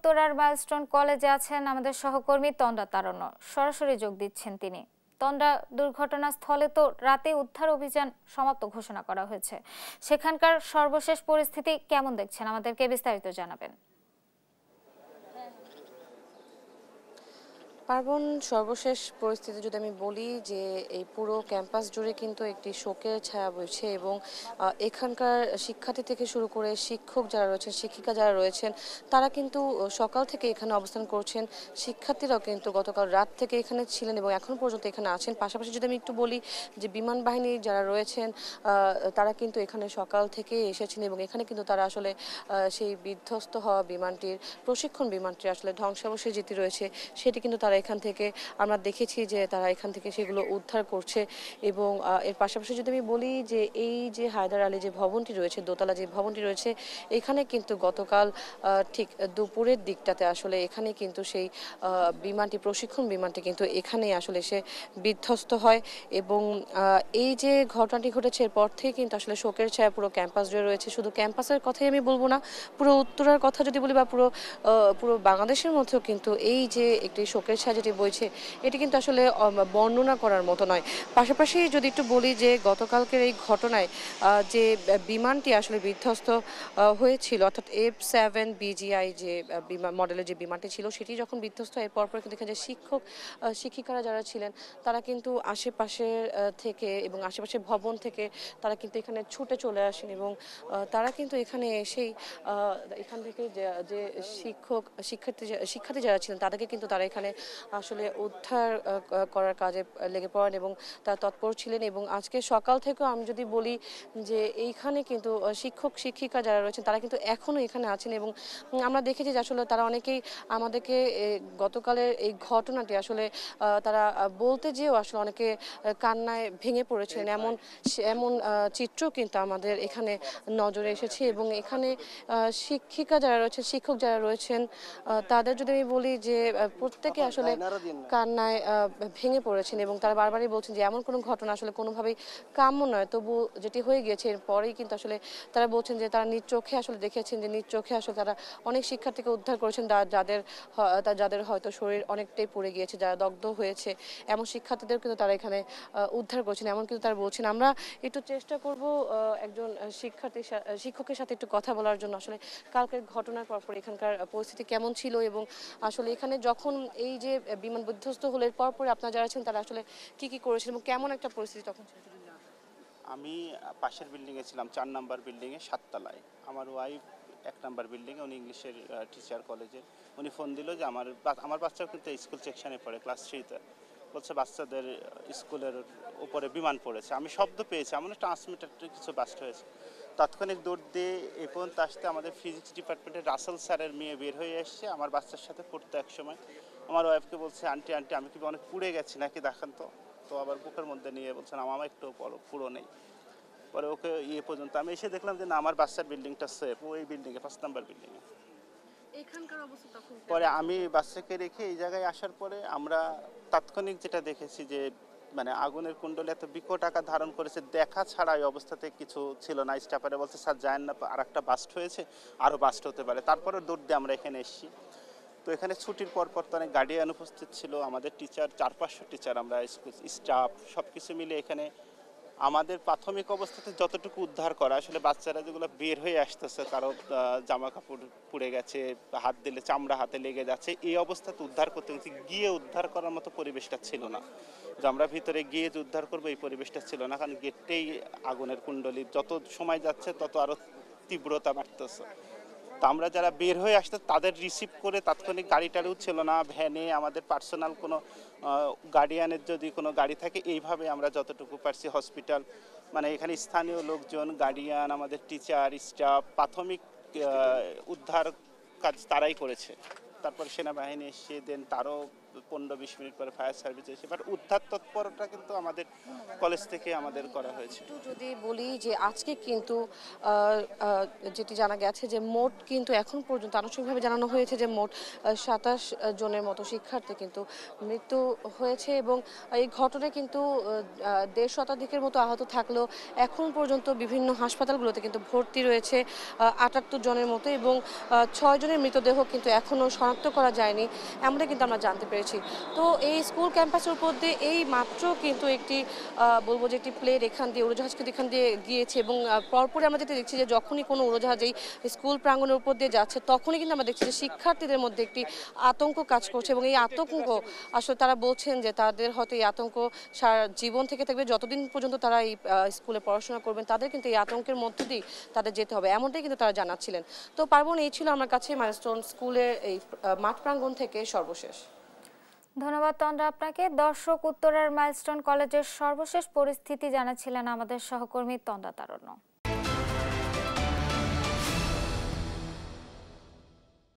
উত্তরার মাইলস্টোন কলেজে আছেন আমাদের সহকর্মী তন্দ্রা তারণ্য। সরাসরি যোগ দিচ্ছেন তিনি। তন্দ্রা, দুর্ঘটনাস্থলে তো রাতে উদ্ধার অভিযান সমাপ্ত ঘোষণা করা হয়েছে। সেখানকার সর্বশেষ পরিস্থিতি কেমন দেখছেন, আমাদেরকে বিস্তারিত জানাবেন। পার্বণ, সর্বশেষ পরিস্থিতি যদি আমি বলি যে এই পুরো ক্যাম্পাস জুড়ে কিন্তু একটি শোকের ছায়া বইছে এবং এখানকার শিক্ষার্থী থেকে শুরু করে শিক্ষক যারা রয়েছেন, শিক্ষিকা যারা রয়েছেন, তারা কিন্তু সকাল থেকে এখানে অবস্থান করছেন। শিক্ষার্থীরাও কিন্তু গতকাল রাত থেকে এখানে ছিলেন এবং এখন পর্যন্ত এখানে আছেন। পাশাপাশি যদি আমি একটু বলি যে বিমান বাহিনী যারা রয়েছেন তারা কিন্তু এখানে সকাল থেকে এসেছেন এবং এখানে কিন্তু তারা আসলে সেই বিধ্বস্ত হওয়া বিমানটির প্রশিক্ষণ বিমানটির আসলে ধ্বংসাবশেষ যেটি রয়েছে সেটি কিন্তু তারা এখান থেকে আমরা দেখেছি যে তারা এখান থেকে সেগুলো উদ্ধার করছে। এবং এর পাশাপাশি যদি আমি বলি যে এই যে হায়দার আলী যে ভবনটি রয়েছে, দোতলা যে ভবনটি রয়েছে, এখানে কিন্তু গতকাল ঠিক দুপুরের দিকটাতে আসলে এখানে কিন্তু সেই বিমানটি প্রশিক্ষণ বিমানটি কিন্তু এখানেই আসলে সে বিধ্বস্ত হয়। এবং এই যে ঘটনাটি ঘটেছে এরপর থেকে কিন্তু আসলে শোকের ছায়া পুরো ক্যাম্পাস জুড়ে রয়েছে। শুধু ক্যাম্পাসের কথাই আমি বলবো না, পুরো উত্তরার কথা যদি বলি বা পুরো বাংলাদেশের মধ্যেও কিন্তু এই যে একটি শোকের ছায়া যেটি বইছে এটি কিন্তু আসলে বর্ণনা করার মতো নয়। পাশাপাশি যদি একটু বলি যে গতকালকের এই ঘটনায় যে বিমানটি আসলে বিধ্বস্ত হয়েছিল, অর্থাৎ F7BGI যে মডেলের যে বিমানটি ছিল সেটি যখন বিধ্বস্ত হয় পরপর কিন্তু এখানে যে শিক্ষিকারা যারা ছিলেন তারা কিন্তু আশেপাশের থেকে এবং আশেপাশের ভবন থেকে তারা কিন্তু এখানে ছুটে চলে আসেন এবং তারা কিন্তু এখানে এসেই এখান থেকে যে শিক্ষার্থী যারা ছিলেন তাদেরকে কিন্তু তারা এখানে আসলে উদ্ধার করার কাজে লেগে পড়েন এবং তারা তৎপর ছিলেন। এবং আজকে সকাল থেকেও আমি যদি বলি যে এইখানে কিন্তু শিক্ষিকা যারা রয়েছেন তারা কিন্তু এখনও এখানে আছেন এবং আমরা দেখেছি যে আসলে তারা অনেকেই আমাদেরকে গতকালের এই ঘটনাটি আসলে তারা বলতে যেও আসলে অনেকে কান্নায় ভেঙে পড়েছিলেন, এমন চিত্র কিন্তু আমাদের এখানে নজরে এসেছে। এবং এখানে শিক্ষিকা যারা রয়েছেন, শিক্ষক যারা রয়েছেন, তাদের যদি আমি বলি যে প্রত্যেকে আসলে কান্নায় ভেঙে পড়েছেন এবং তারা বারবারই বলছেন যে এমন কোনো ঘটনা আসলে কোনোভাবেই কাম্য নয়। তবু যেটি হয়ে গিয়েছে এরপরেই কিন্তু আসলে তারা বলছেন যে তারা নিজ চোখে আসলে দেখেছেন যে নিজ চোখে আসলে তারা অনেক শিক্ষার্থীকে উদ্ধার করেছেন যাদের হয়তো শরীর অনেকটাই পুড়ে গিয়েছে, যারা দগ্ধ হয়েছে, এমন শিক্ষার্থীদের কিন্তু তারা এখানে উদ্ধার করেছেন। এমন কিন্তু তারা বলছেন। আমরা একটু চেষ্টা করব একজন শিক্ষকের সাথে একটু কথা বলার জন্য, আসলে কালকের ঘটনার পরপর এখানকার পরিস্থিতি কেমন ছিল এবং আসলে এখানে যখন এই যে বিমান বিধ্বস্ত হলে পরপর আপনারা যারা ছিলেন তারা আসলে কি করেছেন এবং কেমন একটা পরিস্থিতি তখন ছিল। আমি পাশের বিল্ডিংয়ে ছিলাম, 4 নাম্বার বিল্ডিংয়ে 7 তলায়। আমার ওয়াইফ 1 নাম্বার বিল্ডিংয়ে, উনি ইংলিশের টিচার কলেজে। উনি ফোন দিল যে আমার বাচ্চাও কিন্তু স্কুল সেকশনে পড়ে, ক্লাস 3-তে। বলছে বাচ্চাদের স্কুলের উপরে বিমান পড়েছে। আমি শব্দ পেয়েছি, আমার ট্রান্সমিটার কিছু বাস্ট হয়েছে। তাৎক্ষণিক দৌড় দিয়ে এই পর্যন্ত আসতে আমাদের ফিজিক্স ডিপার্টমেন্টের রাসেল স্যারের মেয়ে বের হয়ে এসছে আমার বাচ্চার সাথে পড়তে। এক সময় আমার ওয়াইফকে বলছে, আন্টি আমি কি অনেক পুড়ে গেছি নাকি, দেখান তো। তো আবার বুকের মধ্যে নিয়ে বলছেন আমার একটু পুরো নেই। পরে ওকে পর্যন্ত আমি এসে দেখলাম যে না, আমার বাচ্চার বিল্ডিংটা সেফ, ওই বিল্ডিংয়ে 5 নাম্বার বিল্ডিংয়ে। এখানকার অবস্থা তখন পরে আমি বাচ্চাকে রেখে এই জায়গায় আসার পরে আমরা তাৎক্ষণিক যেটা দেখেছি যে মানে আগুনের কুণ্ডলে এত বিকট আকার ধারণ করেছে, দেখা ছাড়া এই অবস্থাতে কিছু ছিল না। স্টাফেরা বলছে স্যার যায়েন না, আর একটা বাস্ট হয়েছে, আরও বাস্ট হতে পারে। তারপরে দৌড় দিয়ে আমরা এখানে এসেছি। তো এখানে ছুটির পর তো অনেক গার্ডিয়ান উপস্থিত ছিল, আমাদের টিচার 400-500 টিচার, আমরা স্কুল স্টাফ সব কিছু মিলে এখানে আমাদের প্রাথমিক অবস্থাতে যতটুকু উদ্ধার করা, আসলে বাচ্চারা যেগুলো বের হয়ে আসতেছে, কারো জামা কাপড় পুড়ে গেছে, হাত দিলে চামড়া হাতে লেগে যাচ্ছে, এই অবস্থাতে উদ্ধার করতে গিয়ে উদ্ধার করার মতো পরিবেশটা ছিল না। যে আমরা ভিতরে গিয়ে যে উদ্ধার করবো এই পরিবেশটা ছিল না, কারণ গেটটাই আগুনের কুণ্ডলী, যত সময় যাচ্ছে তত আরও তীব্রতা বাড়তেছে। তো আমরা যারা বের হয়ে আসতে তাদের রিসিভ করে তাৎক্ষণিক গাড়ি টাড়িও ছিল না, ভ্যানে আমাদের পার্সোনাল কোনো গার্ডিয়ানের যদি কোনো গাড়ি থাকে, এইভাবে আমরা যতটুকু পারছি হসপিটাল, মানে এখানে স্থানীয় লোকজন, গার্ডিয়ান, আমাদের টিচার, স্টাফ, প্রাথমিক উদ্ধার কাজ তারাই করেছে। তারপর সেনাবাহিনী এসে দেন তারও 15-20 মিনিট পরে ফায়ার সার্ভিস এসে, বাট উদ্ধার তৎপরতা কিন্তু আমাদের কলেজ থেকে আমাদের করা হয়েছে। একটু যদি বলি যে আজকে কিন্তু যেটি জানা গেছে যে মোট কিন্তু এখন পর্যন্ত আনুষ্ঠানিকভাবে জানানো হয়েছে যে মোট 27 জনের মতো শিক্ষার্থী কিন্তু মৃত্যু হয়েছে এবং এই ঘটনায় কিন্তু 1.5 শতাধিকের মতো আহত থাকলেও এখন পর্যন্ত বিভিন্ন হাসপাতালগুলোতে কিন্তু ভর্তি রয়েছে 78 জনের মতো এবং 6 জনের মৃতদেহ কিন্তু এখনও শনাক্ত করা যায়নি, এমনটা কিন্তু আমরা জানতে পেরেছি। তো এই স্কুল ক্যাম্পাসের উপর দিয়ে এই মাত্র কিন্তু একটি বলবো যে একটি প্লেন এখান দিয়ে উড়োজাহাজ কিন্তু এখান দিয়ে গিয়েছে এবং পরপরই আমরা যেটা দেখছি যে যখনই কোনো উড়োজাহাজ এই স্কুল প্রাঙ্গণের উপর দিয়ে যাচ্ছে তখনই কিন্তু আমরা দেখছি যে শিক্ষার্থীদের মধ্যে একটি আতঙ্ক কাজ করছে এবং এই আতঙ্ক আসলে তারা বলছেন যে তাদের হয়তো এই আতঙ্ক সারা জীবন থেকে থাকবে, যতদিন পর্যন্ত তারা এই স্কুলে পড়াশোনা করবেন তাদের কিন্তু এই আতঙ্কের মধ্য দিয়েই তাদের যেতে হবে, এমনটাই কিন্তু তারা জানাচ্ছিলেন। তো পার্বণ, এই ছিল আমার কাছে মাইলস্টোন স্কুলের এই মাঠ প্রাঙ্গণ থেকে সর্বশেষ। ধন্যবাদ তন্দ্রা আপনাকে। দর্শক, উত্তরার মাইলস্টোন কলেজের সর্বশেষ পরিস্থিতি জানাচ্ছিলেন আমাদের সহকর্মী তন্দ্রা তারণ্য।